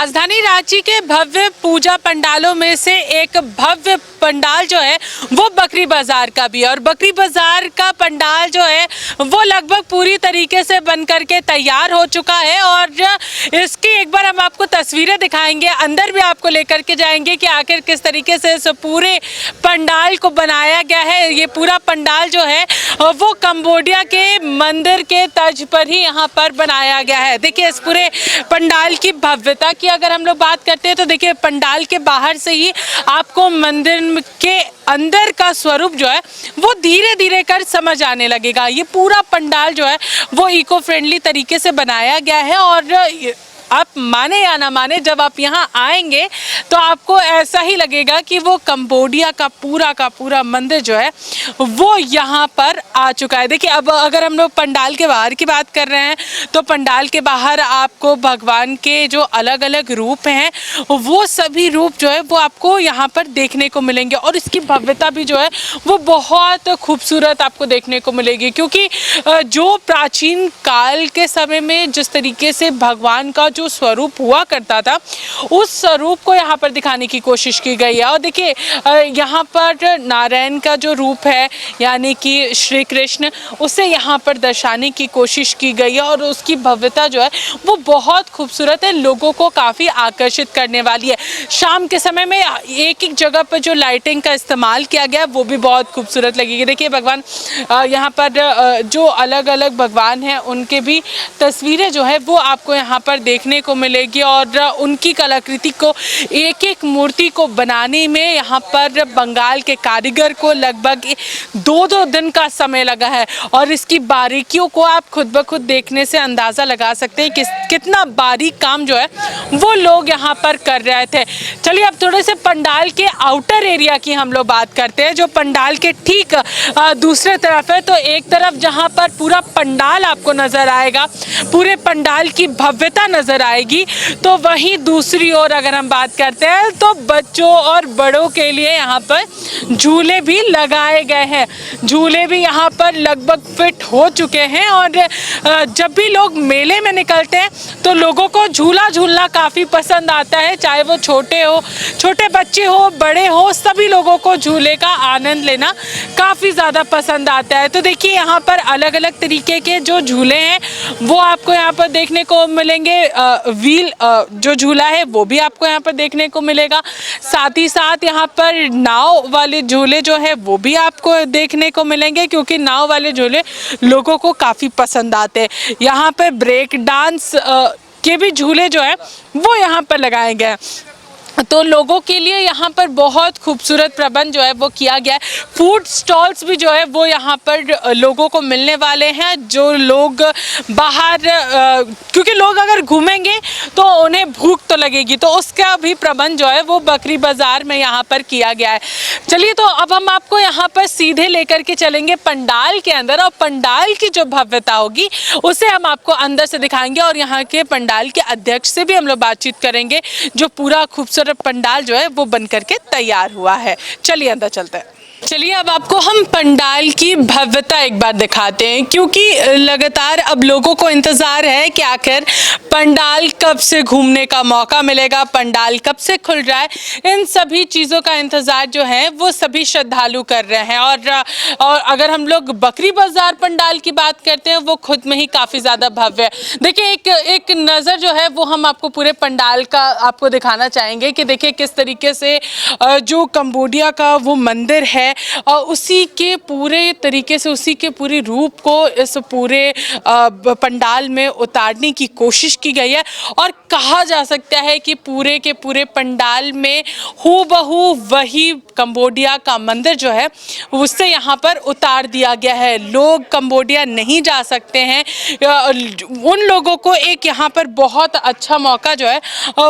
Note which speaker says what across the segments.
Speaker 1: राजधानी रांची के भव्य पूजा पंडालों में से एक भव्य पंडाल जो है वो बकरी बाजार का भी है और बकरी बाजार का पंडाल जो है वो लगभग पूरी तरीके से बन करके तैयार हो चुका है और इसकी एक बार हम आपको तस्वीरें दिखाएंगे, अंदर भी आपको लेकर के जाएंगे कि आखिर किस तरीके से इस पूरे पंडाल को बनाया गया है। ये पूरा पंडाल जो है वो कंबोडिया के मंदिर के तर्ज पर ही यहाँ पर बनाया गया है। देखिए इस पूरे पंडाल की भव्यता की अगर हम लोग बात करते हैं तो देखिए पंडाल के बाहर से ही आपको मंदिर के अंदर का स्वरूप जो है वो धीरे धीरे कर समझ आने लगेगा। ये पूरा पंडाल जो है वो इको फ्रेंडली तरीके से बनाया गया है और आप माने या ना माने जब आप यहाँ आएंगे तो आपको ऐसा ही लगेगा कि वो कंबोडिया का पूरा मंदिर जो है वो यहाँ पर आ चुका है। देखिए अब अगर हम लोग पंडाल के बाहर की बात कर रहे हैं तो पंडाल के बाहर आपको भगवान के जो अलग अलग रूप हैं वो सभी रूप जो है वो आपको यहाँ पर देखने को मिलेंगे और इसकी भव्यता भी जो है वो बहुत खूबसूरत आपको देखने को मिलेगी, क्योंकि जो प्राचीन काल के समय में जिस तरीके से भगवान का जो स्वरूप हुआ करता था उस स्वरूप को यहाँ पर दिखाने की कोशिश की गई है। और देखिए यहाँ पर नारायण का जो रूप है यानी कि श्री कृष्ण, उसे यहाँ पर दर्शाने की कोशिश की गई है और उसकी भव्यता जो है वो बहुत खूबसूरत है, लोगों को काफ़ी आकर्षित करने वाली है। शाम के समय में एक एक जगह पर जो लाइटिंग का इस्तेमाल किया गया वो भी बहुत खूबसूरत लगेगी। देखिए भगवान यहाँ पर जो अलग अलग भगवान हैं उनके भी तस्वीरें जो है वो आपको यहाँ पर देखने को मिलेगी और उनकी कलाकृति को एक एक मूर्ति को बनाने में यहाँ पर बंगाल के कारीगर को लगभग 2-2 दिन का समय लगा है और इसकी बारीकियों को आप खुद ब खुद देखने से अंदाज़ा लगा सकते हैं कि कितना बारीक काम जो है वो लोग यहाँ पर कर रहे थे। चलिए अब थोड़े से पंडाल के आउटर एरिया की हम लोग बात करते हैं, जो पंडाल के ठीक दूसरे तरफ है। तो एक तरफ जहाँ पर पूरा पंडाल आपको नज़र आएगा, पूरे पंडाल की भव्यता नज़र आएगी, तो वहीं दूसरी ओर अगर हम बात करते हैं तो बच्चों और बड़ों के लिए यहाँ पर झूले भी लगाए गए हैं। झूले भी यहाँ पर लगभग फिट हो चुके हैं और जब भी लोग मेले में निकलते हैं तो लोगों को झूला झूलना काफ़ी पसंद आता है, चाहे वो छोटे बच्चे हो बड़े हो, सभी लोगों को झूले का आनंद लेना काफ़ी ज़्यादा पसंद आता है। तो देखिए यहाँ पर अलग अलग तरीके के जो झूले हैं वो आपको यहाँ पर देखने को मिलेंगे। व्हील जो झूला है वो भी आपको यहाँ पर देखने को मिलेगा, साथ ही साथ यहाँ पर नाव वाले झूले जो है वो भी आपको देखने को मिलेंगे, क्योंकि नाव वाले झूले लोगों को काफ़ी पसंद आते हैं। यहाँ पर ब्रेक डांस के भी झूले जो है वो यहाँ पर लगाए गए हैं, तो लोगों के लिए यहाँ पर बहुत खूबसूरत प्रबंध जो है वो किया गया है। फूड स्टॉल्स भी जो है वो यहाँ पर लोगों को मिलने वाले हैं, जो लोग बाहर क्योंकि लोग अगर घूमेंगे तो उन्हें भूख तो लगेगी, तो उसका भी प्रबंध जो है वो बकरी बाज़ार में यहाँ पर किया गया है। चलिए तो अब हम आपको यहाँ पर सीधे लेकर के चलेंगे पंडाल के अंदर और पंडाल की जो भव्यता होगी उसे हम आपको अंदर से दिखाएंगे और यहाँ के पंडाल के अध्यक्ष से भी हम लोग बातचीत करेंगे, जो पूरा खूबसूरत पंडाल जो है वो बन करके तैयार हुआ है। चलिए अंदर चलते हैं। चलिए अब आपको हम पंडाल की भव्यता एक बार दिखाते हैं, क्योंकि लगातार अब लोगों को इंतज़ार है कि आखिर पंडाल कब से घूमने का मौका मिलेगा, पंडाल कब से खुल रहा है। इन सभी चीज़ों का इंतज़ार जो है वो सभी श्रद्धालु कर रहे हैं और अगर हम लोग बकरी बाज़ार पंडाल की बात करते हैं वो खुद में ही काफ़ी ज़्यादा भव्य है। देखिए एक नज़र जो है वो हम आपको पूरे पंडाल का आपको दिखाना चाहेंगे कि देखिए किस तरीके से जो कंबोडिया का वो मंदिर है और उसी के पूरे तरीके से उसी के पूरे रूप को इस पूरे पंडाल में उतारने की कोशिश की गई है और कहा जा सकता है कि पूरे के पूरे पंडाल में हूबहू वही कंबोडिया का मंदिर जो है उससे यहाँ पर उतार दिया गया है। लोग कंबोडिया नहीं जा सकते हैं, उन लोगों को एक यहाँ पर बहुत अच्छा मौका जो है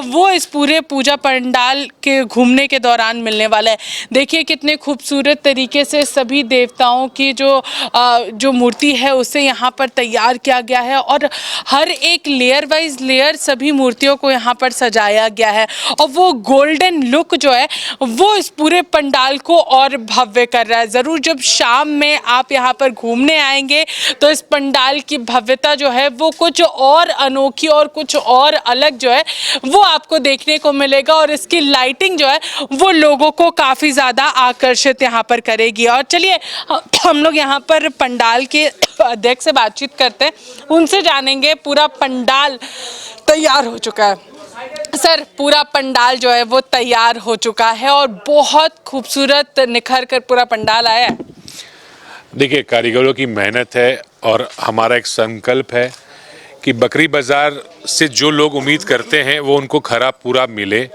Speaker 1: वो इस पूरे पूजा पंडाल के घूमने के दौरान मिलने वाला है। देखिए कितने खूबसूरत खूबसूरत तरीके से सभी देवताओं की जो मूर्ति है उसे यहाँ पर तैयार किया गया है और हर एक लेयर वाइज लेयर सभी मूर्तियों को यहाँ पर सजाया गया है और वो गोल्डन लुक जो है वो इस पूरे पंडाल को और भव्य कर रहा है। ज़रूर जब शाम में आप यहाँ पर घूमने आएंगे तो इस पंडाल की भव्यता जो है वो कुछ और अनोखी और कुछ और अलग जो है वो आपको देखने को मिलेगा और इसकी लाइटिंग जो है वो लोगों को काफ़ी ज़्यादा आकर्षित यहाँ पर करेगी। और चलिए हम लोग यहाँ पर पंडाल के अध्यक्ष से बातचीत करते हैं, उनसे जानेंगे पूरा पंडाल तैयार हो चुका है। सर, पूरा पंडाल जो है वो तैयार हो चुका है और बहुत खूबसूरत निखर कर पूरा पंडाल आया है।
Speaker 2: देखिए, कारीगरों की मेहनत है और हमारा एक संकल्प है कि बकरी बाज़ार से जो लोग उम्मीद करते हैं वो उनको खरा पूरा मिले।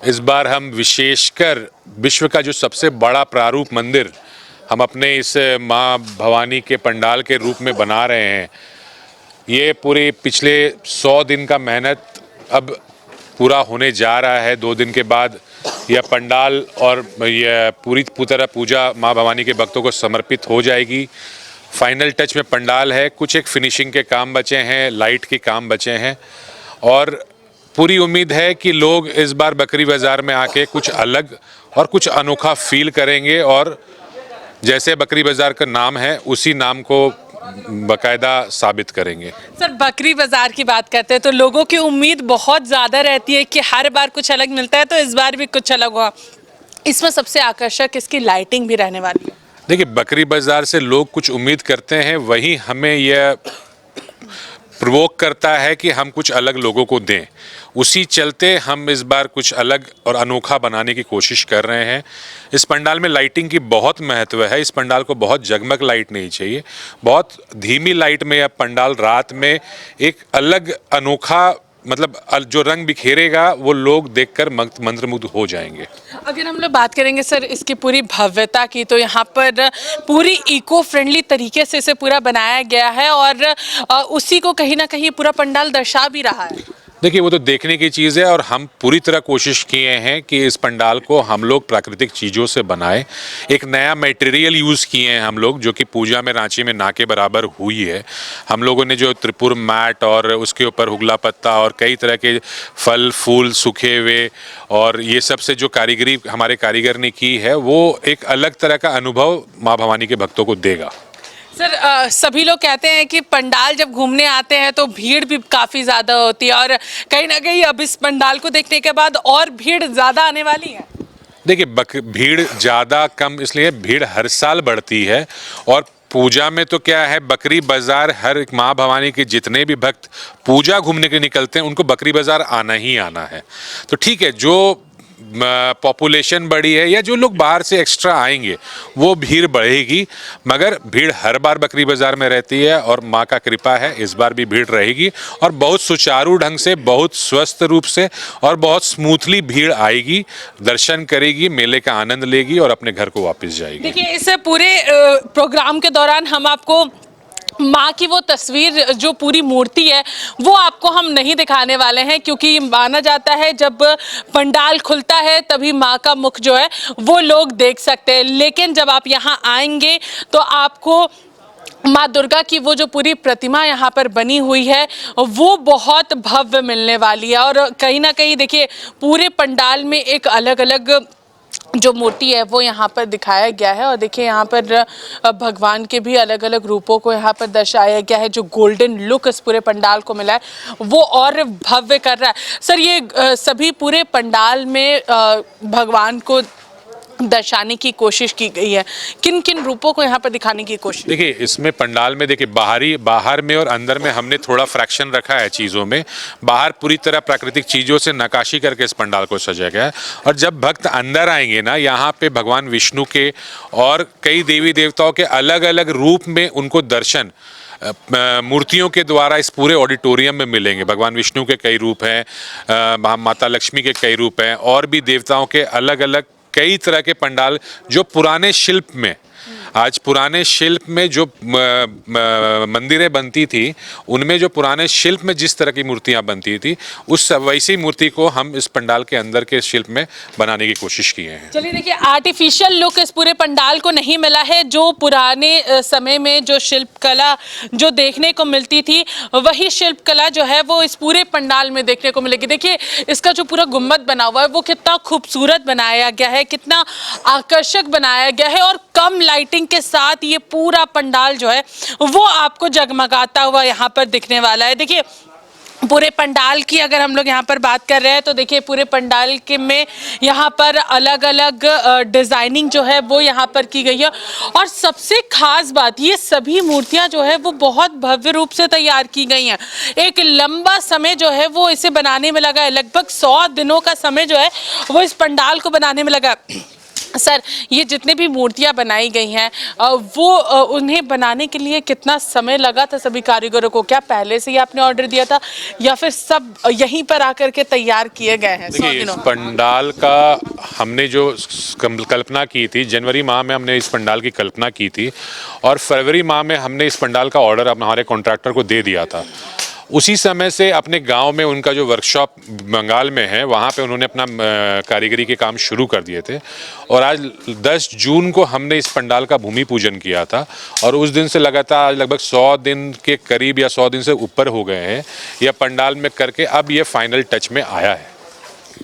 Speaker 2: इस बार हम विशेषकर विश्व का जो सबसे बड़ा प्रारूप मंदिर हम अपने इस माँ भवानी के पंडाल के रूप में बना रहे हैं। ये पूरे पिछले 100 दिन का मेहनत अब पूरा होने जा रहा है। 2 दिन के बाद यह पंडाल और यह पूरी तरह पूजा माँ भवानी के भक्तों को समर्पित हो जाएगी। फाइनल टच में पंडाल है, कुछ एक फिनिशिंग के काम बचे हैं, लाइट के काम बचे हैं और पूरी उम्मीद है कि लोग इस बार बकरी बाज़ार में आके कुछ अलग और कुछ अनोखा फील करेंगे और जैसे बकरी बाज़ार का नाम है उसी नाम को बाकायदा साबित करेंगे।
Speaker 1: सर, बकरी बाजार की बात करते हैं तो लोगों की उम्मीद बहुत ज़्यादा रहती है कि हर बार कुछ अलग मिलता है, तो इस बार भी कुछ अलग हुआ। इसमें सबसे आकर्षक इसकी लाइटिंग भी रहने वाली है।
Speaker 2: देखिए, बकरी बाज़ार से लोग कुछ उम्मीद करते हैं, वही हमें यह प्रोवोक करता है कि हम कुछ अलग लोगों को दें। उसी चलते हम इस बार कुछ अलग और अनोखा बनाने की कोशिश कर रहे हैं। इस पंडाल में लाइटिंग की बहुत महत्व है। इस पंडाल को बहुत जगमग लाइट नहीं चाहिए, बहुत धीमी लाइट में यह पंडाल रात में एक अलग अनोखा मतलब जो रंग बिखेरेगा वो लोग देखकर मंत्रमुग्ध हो जाएंगे।
Speaker 1: अगर हम लोग बात करेंगे सर इसकी पूरी भव्यता की, तो यहाँ पर पूरी इको फ्रेंडली तरीके से इसे पूरा बनाया गया है और उसी को कहीं ना कहीं पूरा पंडाल दर्शा भी रहा है।
Speaker 2: देखिए, वो तो देखने की चीज़ है और हम पूरी तरह कोशिश किए हैं कि इस पंडाल को हम लोग प्राकृतिक चीज़ों से बनाएं। एक नया मटेरियल यूज़ किए हैं हम लोग, जो कि पूजा में रांची में ना के बराबर हुई है। हम लोगों ने जो त्रिपुर मैट और उसके ऊपर हुगला पत्ता और कई तरह के फल फूल सूखे हुए और ये सब से जो कारीगरी हमारे कारीगर ने की है वो एक अलग तरह का अनुभव माँ भवानी के भक्तों को देगा।
Speaker 1: सर, सभी लोग कहते हैं कि पंडाल जब घूमने आते हैं तो भीड़ भी काफ़ी ज़्यादा होती है और कहीं ना कहीं अब इस पंडाल को देखने के बाद और भीड़ ज़्यादा आने वाली है।
Speaker 2: देखिए, भीड़ ज़्यादा कम इसलिए, भीड़ हर साल बढ़ती है और पूजा में तो क्या है, बकरी बाज़ार हर माँ भवानी के जितने भी भक्त पूजा घूमने के निकलते हैं उनको बकरी बाज़ार आना ही आना है। तो ठीक है, जो पॉपुलेशन बढ़ी है या जो लोग बाहर से एक्स्ट्रा आएंगे वो भीड़ बढ़ेगी, मगर भीड़ हर बार बकरी बाज़ार में रहती है और माँ का कृपा है इस बार भी भीड़ रहेगी और बहुत सुचारू ढंग से, बहुत स्वस्थ रूप से और बहुत स्मूथली भीड़ आएगी, दर्शन करेगी, मेले का आनंद लेगी और अपने घर को वापस जाएगी।
Speaker 1: देखिए, इस पूरे प्रोग्राम के दौरान हम आपको माँ की वो तस्वीर जो पूरी मूर्ति है वो आपको हम नहीं दिखाने वाले हैं, क्योंकि माना जाता है जब पंडाल खुलता है तभी माँ का मुख जो है वो लोग देख सकते हैं। लेकिन जब आप यहाँ आएंगे तो आपको माँ दुर्गा की वो जो पूरी प्रतिमा यहाँ पर बनी हुई है वो बहुत भव्य मिलने वाली है और कहीं ना कहीं देखिए पूरे पंडाल में एक अलग अलग जो मूर्ति है वो यहाँ पर दिखाया गया है और देखिए यहाँ पर भगवान के भी अलग अलग रूपों को यहाँ पर दर्शाया गया है। जो गोल्डन लुक इस पूरे पंडाल को मिला है वो और भव्य कर रहा है। सर, ये सभी पूरे पंडाल में भगवान को दर्शाने की कोशिश की गई है, किन किन रूपों को यहाँ पर दिखाने की कोशिश?
Speaker 2: देखिए, इसमें पंडाल में देखिए बाहर में और अंदर में हमने थोड़ा फ्रैक्शन रखा है चीज़ों में। बाहर पूरी तरह प्राकृतिक चीज़ों से नक्काशी करके इस पंडाल को सजाया गया है और जब भक्त अंदर आएंगे ना, यहाँ पे भगवान विष्णु के और कई देवी देवताओं के अलग अलग रूप में उनको दर्शन मूर्तियों के द्वारा इस पूरे ऑडिटोरियम में मिलेंगे। भगवान विष्णु के कई रूप हैं, माता लक्ष्मी के कई रूप हैं और भी देवताओं के अलग अलग कई तरह के पंडाल जो पुराने शिल्प में आज पुराने शिल्प में जो मंदिरें बनती थी उनमें जो पुराने शिल्प में जिस तरह की मूर्तियां बनती थी उस वैसी मूर्ति को हम इस पंडाल के अंदर के शिल्प में बनाने की कोशिश किए हैं।
Speaker 1: चलिए देखिए, आर्टिफिशियल लुक इस पूरे पंडाल को नहीं मिला है। जो पुराने समय में जो शिल्प कला जो देखने को मिलती थी वही शिल्प कला जो है वो इस पूरे पंडाल में देखने को मिलेगी। देखिए इसका जो पूरा गुम्बद बना हुआ है वो कितना खूबसूरत बनाया गया है, कितना आकर्षक बनाया गया है और कम लाइटिंग के साथ ये पूरा पंडाल जो है वो आपको जगमगाता हुआ यहाँ पर दिखने वाला है। देखिए पूरे पंडाल की अगर हम लोग यहाँ पर बात कर रहे हैं तो देखिए पूरे पंडाल के में यहाँ पर अलग अलग डिज़ाइनिंग जो है वो यहाँ पर की गई है और सबसे खास बात ये सभी मूर्तियाँ जो है वो बहुत भव्य रूप से तैयार की गई हैं। एक लंबा समय जो है वो इसे बनाने में लगा है, लगभग 100 दिनों का समय जो है वो इस पंडाल को बनाने में लगा। सर, ये जितने भी मूर्तियां बनाई गई हैं वो उन्हें बनाने के लिए कितना समय लगा था सभी कारीगरों को? क्या पहले से ही आपने ऑर्डर दिया था या फिर सब यहीं पर आकर के तैयार किए गए हैं?
Speaker 2: देखिए इस पंडाल का हमने जो कल्पना की थी, जनवरी माह में हमने इस पंडाल की कल्पना की थी और फरवरी माह में हमने इस पंडाल का ऑर्डर हमारे कॉन्ट्रैक्टर को दे दिया था। उसी समय से अपने गांव में उनका जो वर्कशॉप बंगाल में है वहाँ पे उन्होंने अपना कारीगरी के काम शुरू कर दिए थे और आज 10 जून को हमने इस पंडाल का भूमि पूजन किया था और उस दिन से लगातार आज लगभग 100 दिन के करीब या 100 दिन से ऊपर हो गए हैं यह पंडाल में करके अब ये फाइनल टच में आया है।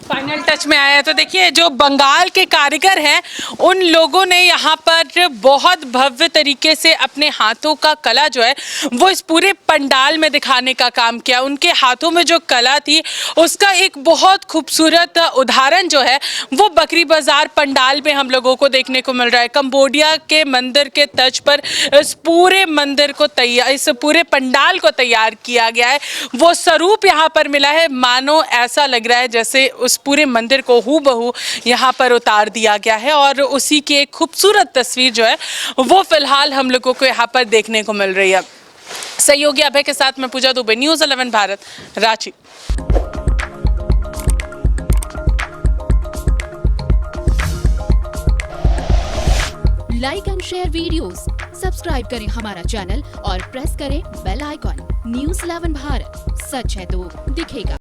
Speaker 1: फाइनल टच में आया है। तो देखिए जो बंगाल के कारीगर हैं उन लोगों ने यहाँ पर बहुत भव्य तरीके से अपने हाथों का कला जो है वो इस पूरे पंडाल में दिखाने का काम किया। उनके हाथों में जो कला थी उसका एक बहुत खूबसूरत उदाहरण जो है वो बकरी बाजार पंडाल में हम लोगों को देखने को मिल रहा है। कंबोडिया के मंदिर के तर्ज पर इस पूरे मंदिर को इस पूरे पंडाल को तैयार किया गया है। वो स्वरूप यहाँ पर मिला है, मानो ऐसा लग रहा है जैसे उस पूरे मंदिर को हूबहू यहाँ पर उतार दिया गया है और उसी की एक खूबसूरत तस्वीर जो है वो फिलहाल हम लोगों को यहाँ पर देखने को मिल रही है। सहयोगी अभय के साथ मैं Pooja Dubey, news 11 Bharat, Ranchi.
Speaker 3: Like and share videos, subscribe करें हमारा चैनल और प्रेस करें बेल आइकॉन। न्यूज़ 11 भारत, सच है तो दिखेगा।